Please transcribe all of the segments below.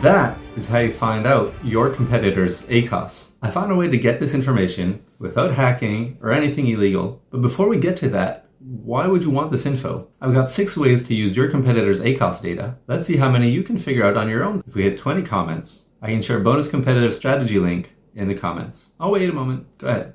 That is how you find out your competitor's ACOS. I found a way to get this information without hacking or anything illegal. But before we get to that, why would you want this info? I've got 6 ways to use your competitor's ACOS data. Let's see how many you can figure out on your own. If we hit 20 comments, I can share a bonus competitive strategy link in the comments. I'll wait a moment. Go ahead.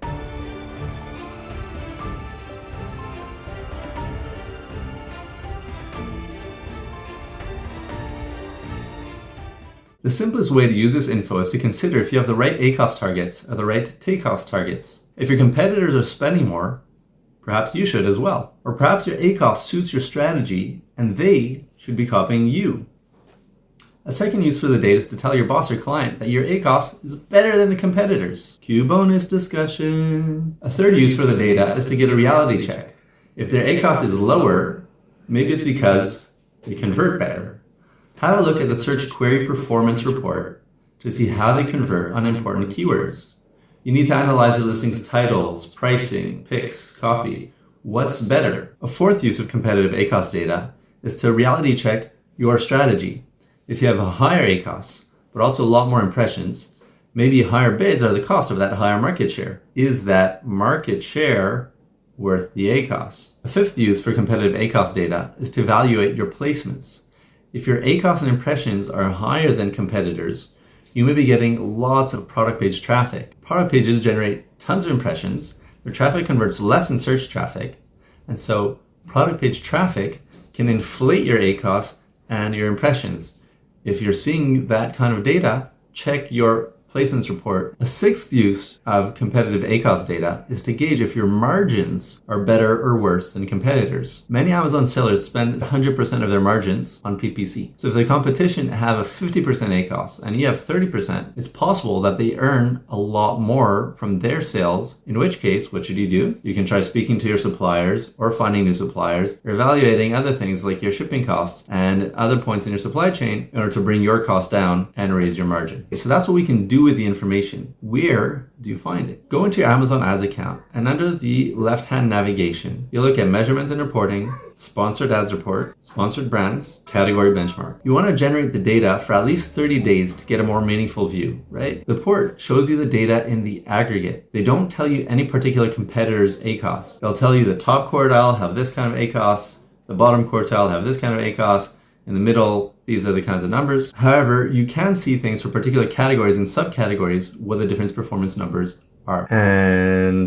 The simplest way to use this info is to consider if you have the right ACOS targets or the right TACOS targets. If your competitors are spending more, perhaps you should as well. Or perhaps your ACOS suits your strategy and they should be copying you. A second use for the data is to tell your boss or client that your ACOS is better than the competitors. Cue bonus discussion. A third use for the data is to get a reality check. If their ACOS is lower, maybe it's because they convert better. Have a look at the search query performance report to see how they convert on important keywords. You need to analyze the listing's titles, pricing, picks, copy. What's better? A fourth use of competitive ACOS data is to reality check your strategy. If you have a higher ACOS, but also a lot more impressions, maybe higher bids are the cost of that higher market share. Is that market share worth the ACOS? A fifth use for competitive ACOS data is to evaluate your placements. If your ACOS and impressions are higher than competitors, you may be getting lots of product page traffic. Product pages generate tons of impressions, their traffic converts less in search traffic, and so product page traffic can inflate your ACOS and your impressions. If you're seeing that kind of data, check your placements report. A sixth use of competitive ACOS data is to gauge if your margins are better or worse than competitors. Many Amazon sellers spend 100% of their margins on PPC. So if the competition have a 50% ACOS and you have 30%, it's possible that they earn a lot more from their sales, in which case, what should you do? You can try speaking to your suppliers or finding new suppliers or evaluating other things like your shipping costs and other points in your supply chain in order to bring your cost down and raise your margin. Okay, so that's what we can do with the information. Where do you find it? Go into your Amazon Ads account and under the left-hand navigation, you look at measurement and reporting, sponsored ads report, sponsored brands, category benchmark. You want to generate the data for at least 30 days to get a more meaningful view, right? The report shows you the data in the aggregate. They don't tell you any particular competitor's ACOS. They'll tell you the top quartile have this kind of ACOS, the bottom quartile have this kind of ACOS, in the middle, these are the kinds of numbers. However, you can see things for particular categories and subcategories what the difference performance numbers are. And